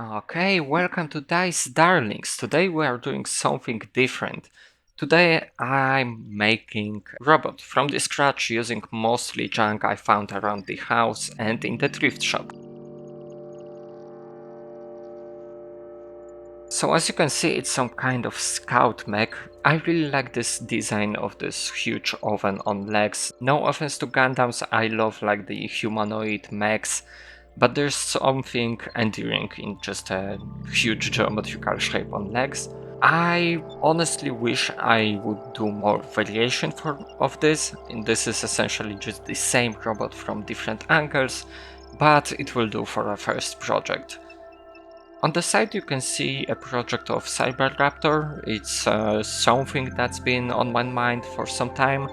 Okay, welcome to Dice Darlings. Today we are doing something different. Today I'm making a robot from the scratch using mostly junk I found around the house and in the thrift shop. So as you can see, it's some kind of scout mech. I really like this design of this huge oven on legs. No offense to Gundams, I love like the humanoid mechs, but there's something endearing in just a huge geometrical shape on legs. I honestly wish I would do more variation of this. And this is essentially just the same robot from different angles, but it will do for a first project. On the side you can see a project of Cyberraptor. It's something that's been on my mind for some time.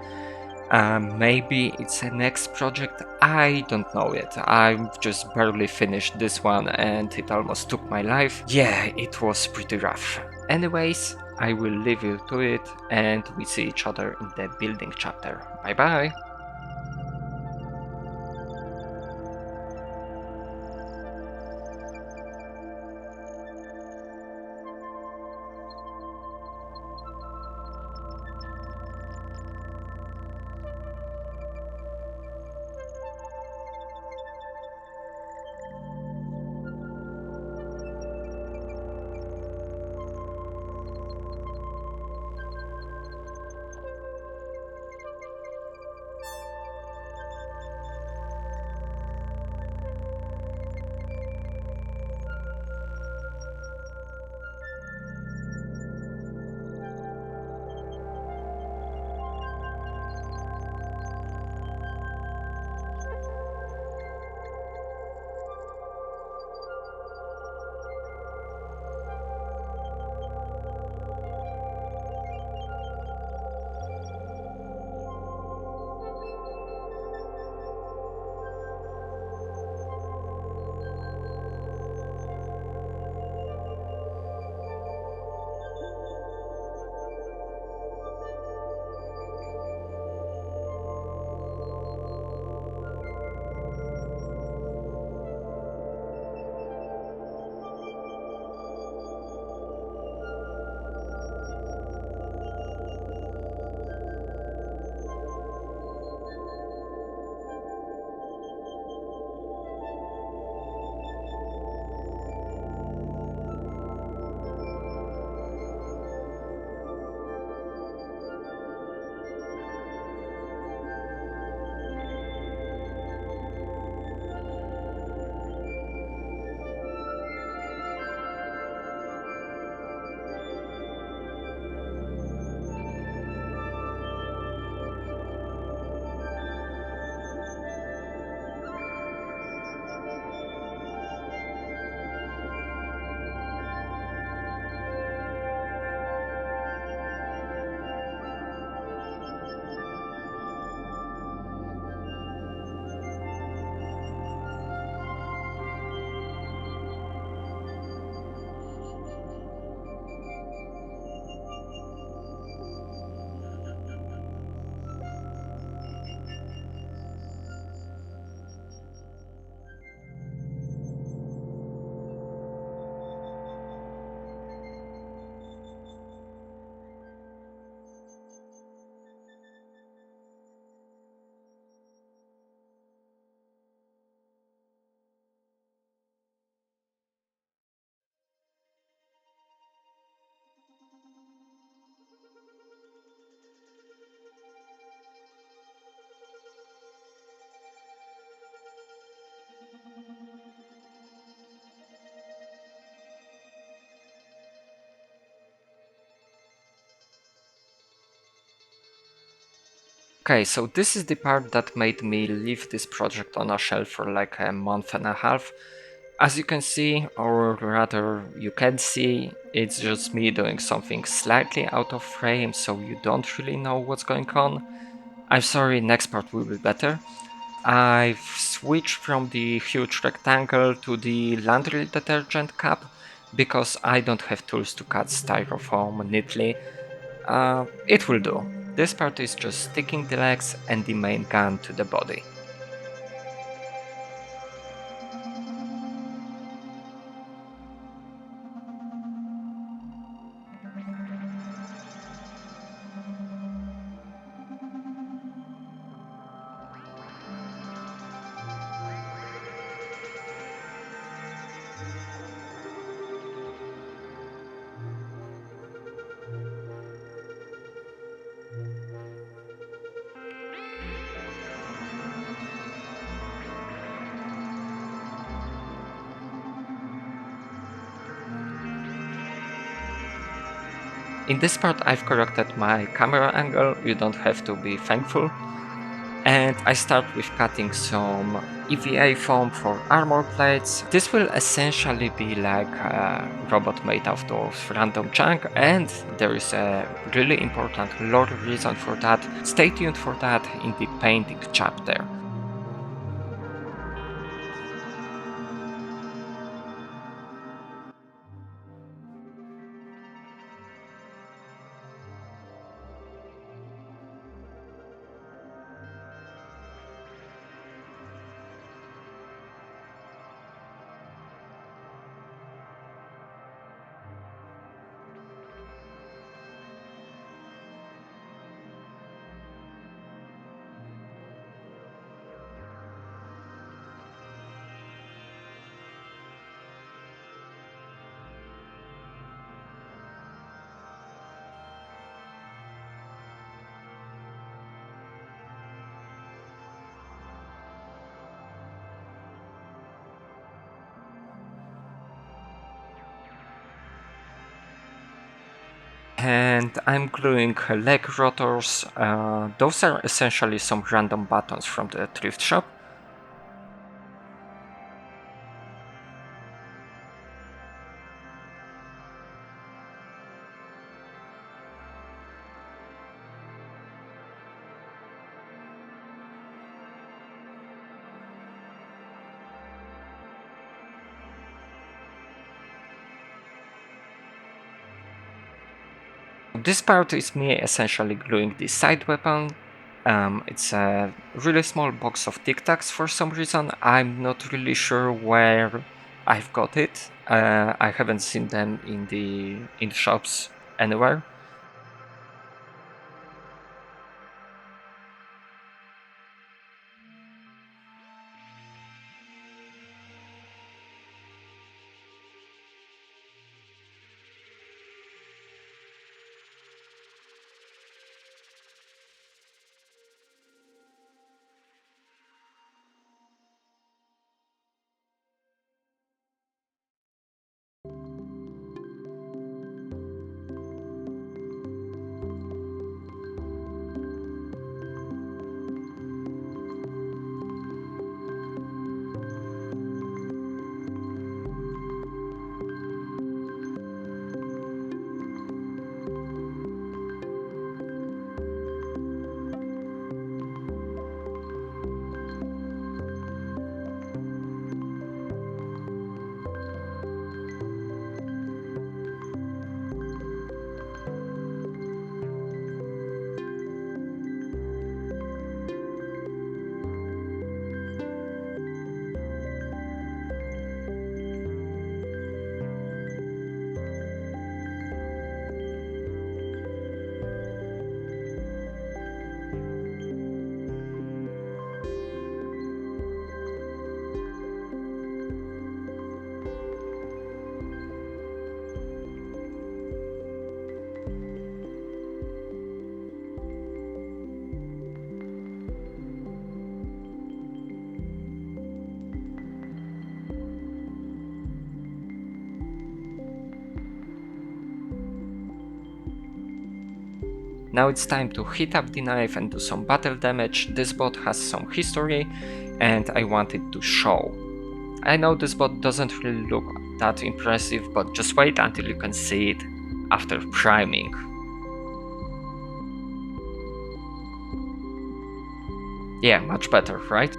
Maybe it's a next project, I don't know yet. I've just barely finished this one and it almost took my life. Yeah, it was pretty rough. Anyways, I will leave you to it and we see each other in the building chapter. Bye bye! Okay, so this is the part that made me leave this project on a shelf for like a month and a half. As you can see, or rather you can see, it's just me doing something slightly out of frame, so you don't really know what's going on. I'm sorry, next part will be better. I've switched from the huge rectangle to the laundry detergent cup because I don't have tools to cut styrofoam neatly. It will do. This part is just sticking the legs and the main gun to the body. In this part I've corrected my camera angle, you don't have to be thankful. And I start with cutting some EVA foam for armor plates. This will essentially be like a robot made out of random junk, and there is a really important lore reason for that. Stay tuned for that in the painting chapter. And I'm gluing leg rotors. Those are essentially some random buttons from the thrift shop. This part is me essentially gluing the side weapon. It's a really small box of Tic Tacs for some reason. I'm not really sure where I've got it. I haven't seen them in shops anywhere. Now it's time to heat up the knife and do some battle damage. This bot has some history and I want it to show. I know this bot doesn't really look that impressive, but just wait until you can see it after priming. Yeah, much better, right?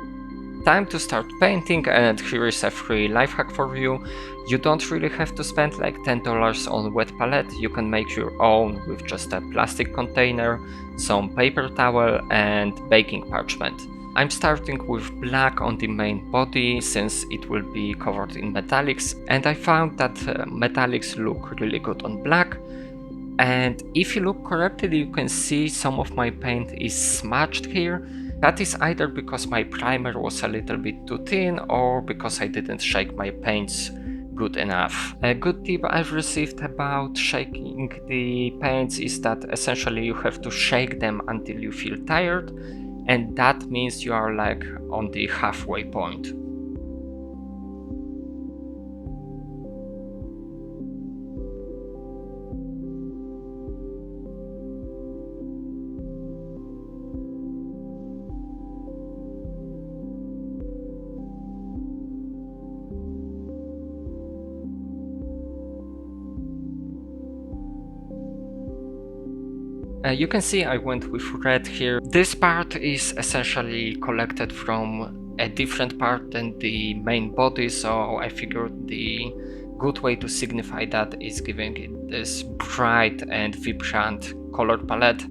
Time to start painting, and here is a free life hack for you. You don't really have to spend like $10 on wet palette, you can make your own with just a plastic container, some paper towel and baking parchment. I'm starting with black on the main body since it will be covered in metallics, and I found that metallics look really good on black. And if you look correctly, you can see some of my paint is smudged here. That is either because my primer was a little bit too thin or because I didn't shake my paints good enough. A good tip I've received about shaking the paints is that essentially you have to shake them until you feel tired, and that means you are like on the halfway point. You can see I went with red here. This part is essentially collected from a different part than the main body, so I figured the good way to signify that is giving it this bright and vibrant color palette.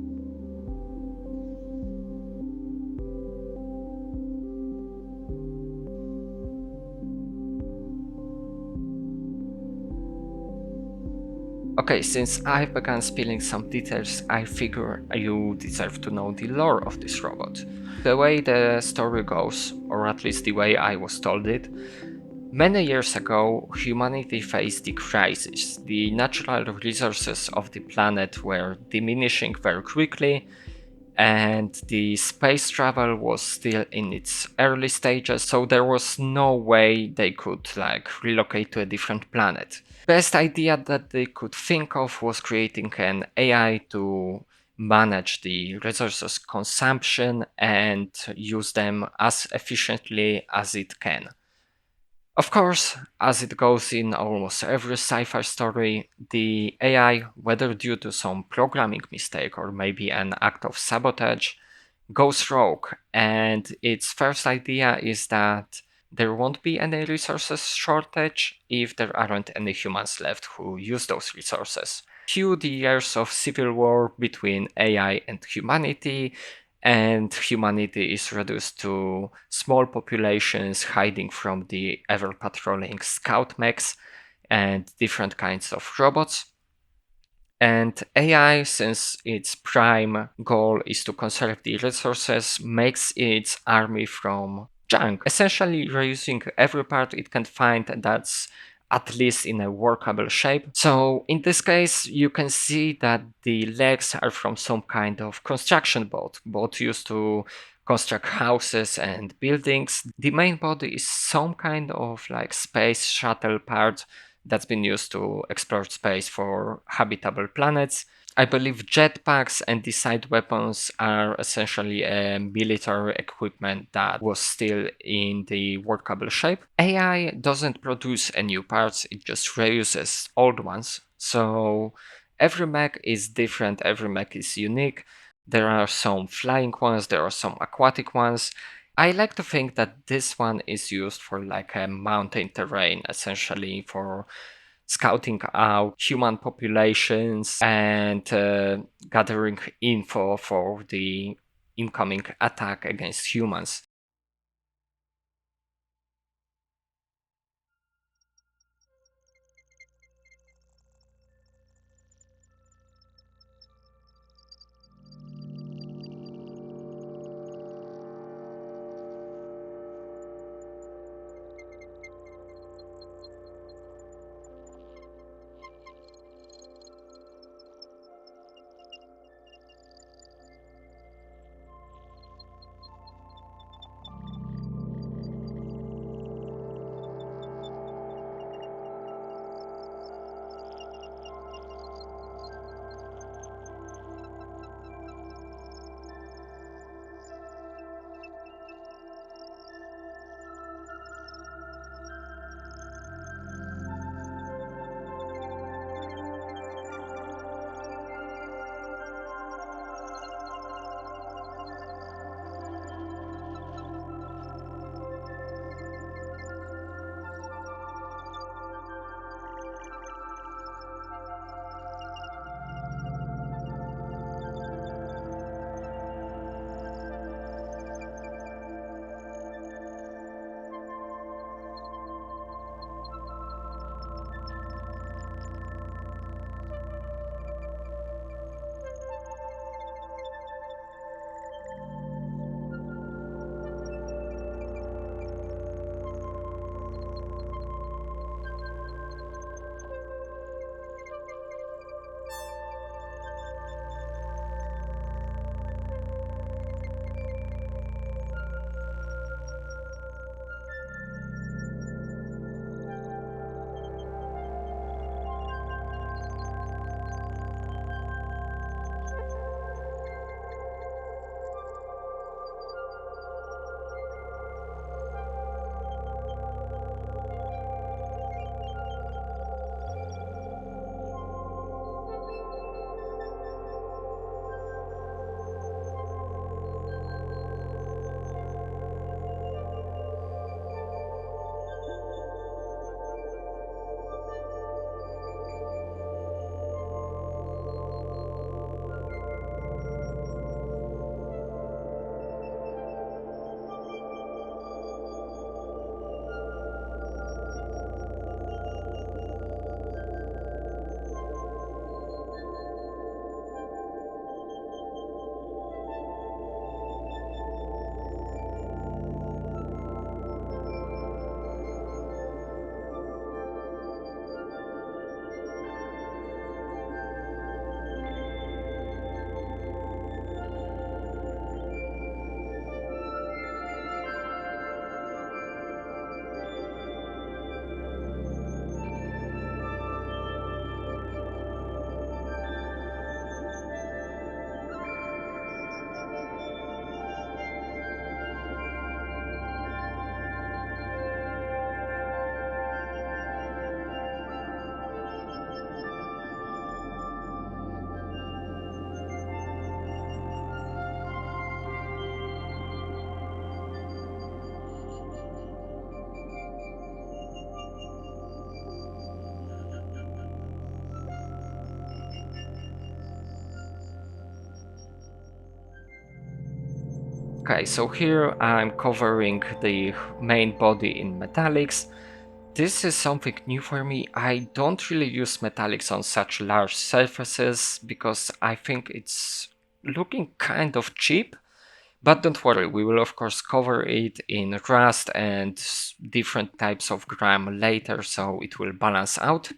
Okay, since I began spilling some details, I figure you deserve to know the lore of this robot. The way the story goes, or at least the way I was told it, many years ago, humanity faced the crisis. The natural resources of the planet were diminishing very quickly, and the space travel was still in its early stages, so there was no way they could relocate to a different planet. Best idea that they could think of was creating an AI to manage the resources consumption and use them as efficiently as it can. Of course, as it goes in almost every sci-fi story, the AI, whether due to some programming mistake or maybe an act of sabotage, goes rogue, and its first idea is that there won't be any resources shortage if there aren't any humans left who use those resources. Cue the years of civil war between AI and humanity is reduced to small populations hiding from the ever patrolling scout mechs and different kinds of robots. And AI, since its prime goal is to conserve the resources, makes its army from junk, essentially reusing every part it can find that's at least in a workable shape. So in this case, you can see that the legs are from some kind of construction boat used to construct houses and buildings. The main body is some kind of like space shuttle part that's been used to explore space for habitable planets. I believe jetpacks and the side weapons are essentially a military equipment that was still in the workable shape. AI doesn't produce a new parts, it just reuses old ones. So every mech is different, every mech is unique. There are some flying ones, there are some aquatic ones. I like to think that this one is used for like a mountain terrain, essentially for scouting out human populations and gathering info for the incoming attack against humans. Okay, so here I'm covering the main body in metallics. This is something new for me. I don't really use metallics on such large surfaces because I think it's looking kind of cheap. But don't worry, we will of course cover it in rust and different types of gram later, so it will balance out.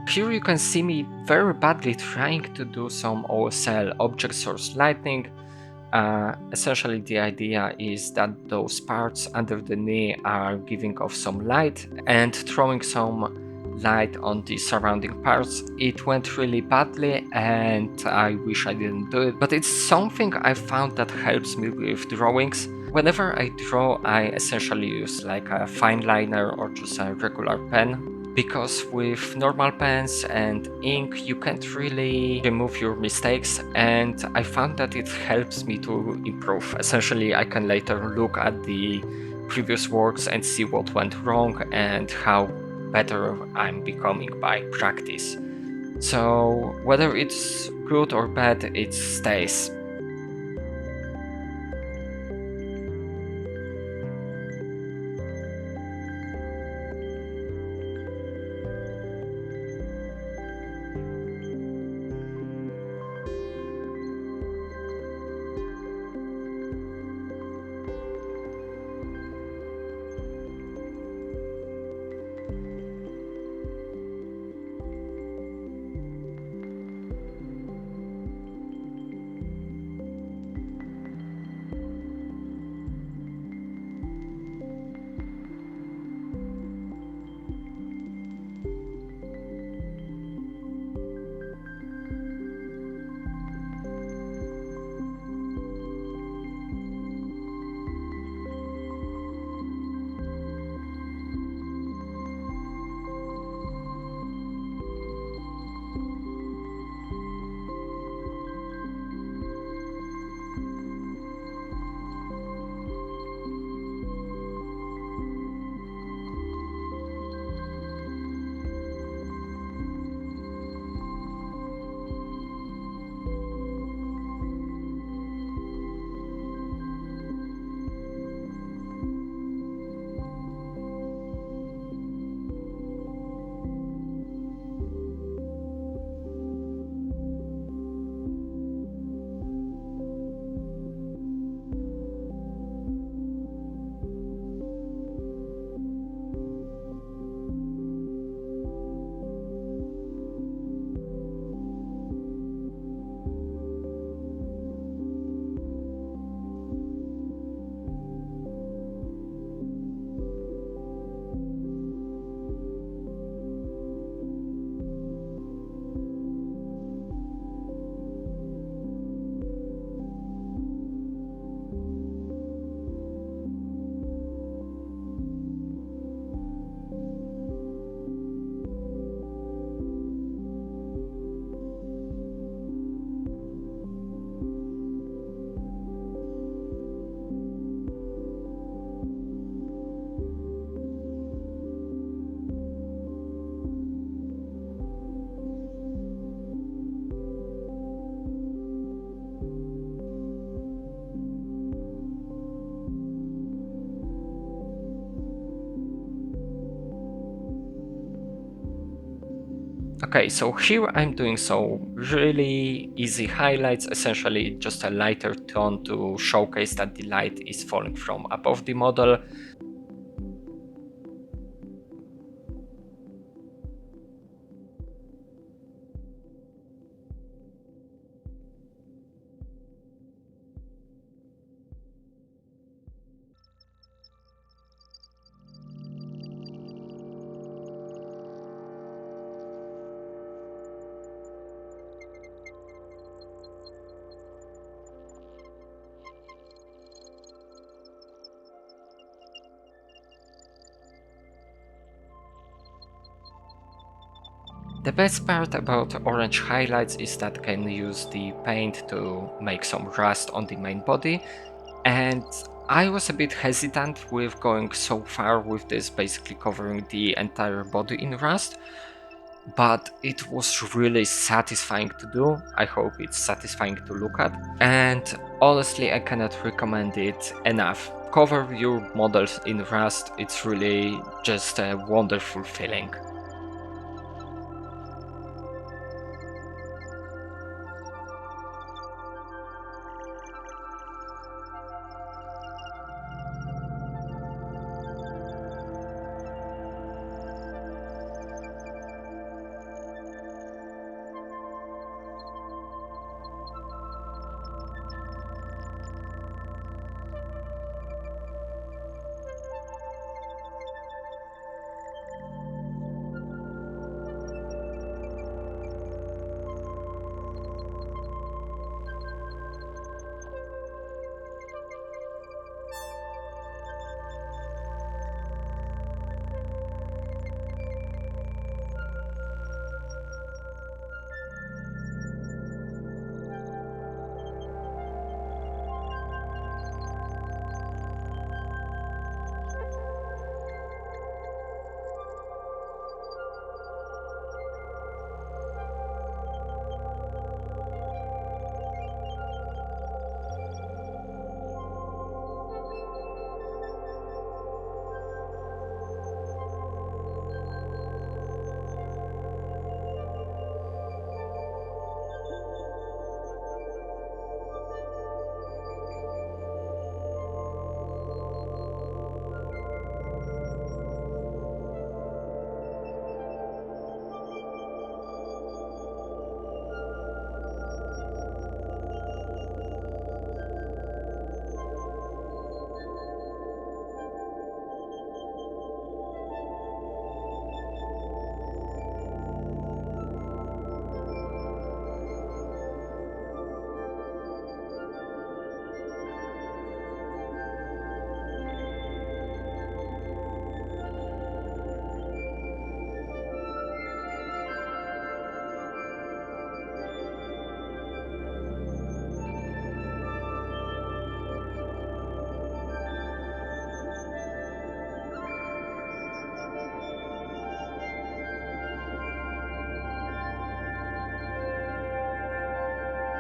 Here you can see me very badly trying to do some OSL object source lighting. Essentially the idea is that those parts under the knee are giving off some light and throwing some light on the surrounding parts. It went really badly and I wish I didn't do it, but it's something I found that helps me with drawings. Whenever I draw, I essentially use like a fine liner or just a regular pen, because with normal pens and ink you can't really remove your mistakes, and I found that it helps me to improve. Essentially I can later look at the previous works and see what went wrong and how better I'm becoming by practice. So whether it's good or bad, it stays. Okay, so here I'm doing some really easy highlights, essentially just a lighter tone to showcase that the light is falling from above the model. The best part about orange highlights is that I can use the paint to make some rust on the main body, and I was a bit hesitant with going so far with this, basically covering the entire body in rust, but it was really satisfying to do. I hope it's satisfying to look at, and honestly I cannot recommend it enough. Cover your models in rust, it's really just a wonderful feeling.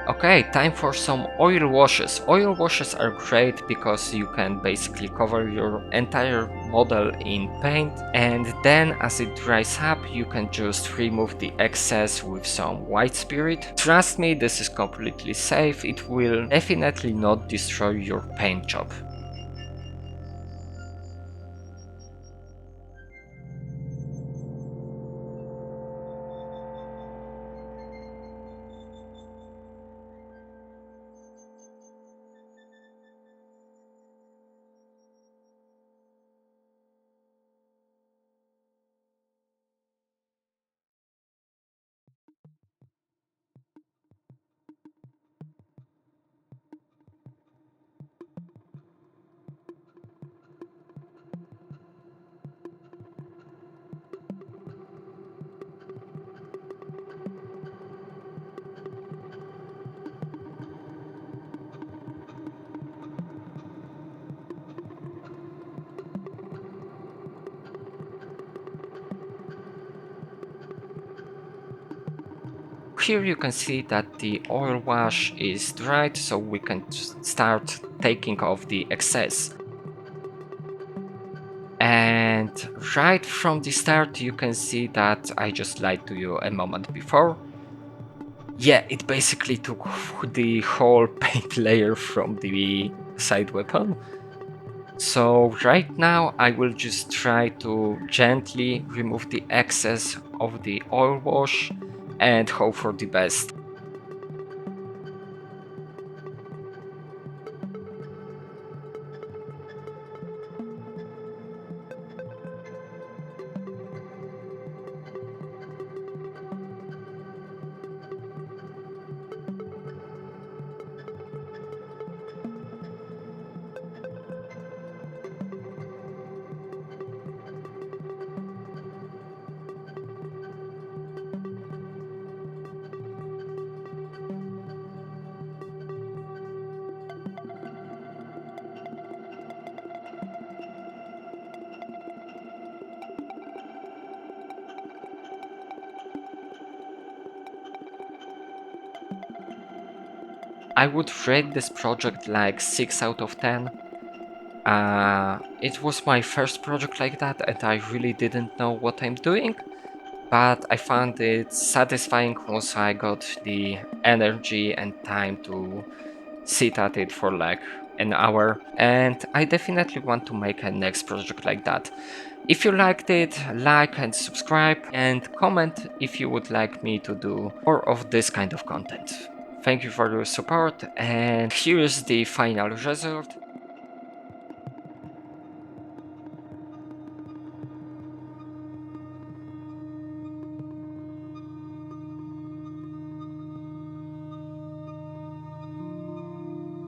Okay, time for some oil washes. Oil washes are great because you can basically cover your entire model in paint, and then as it dries up you can just remove the excess with some white spirit. Trust me, this is completely safe, it will definitely not destroy your paint job. Here you can see that the oil wash is dried, so we can start taking off the excess. And right from the start you can see that I just lied to you a moment before. Yeah, it basically took the whole paint layer from the side weapon. So right now I will just try to gently remove the excess of the oil wash and hope for the best. I would rate this project like 6 out of 10. It was my first project like that and I really didn't know what I'm doing, but I found it satisfying once I got the energy and time to sit at it for like an hour, and I definitely want to make a next project like that. If you liked it, like and subscribe, and comment if you would like me to do more of this kind of content. Thank you for your support, and here's the final result.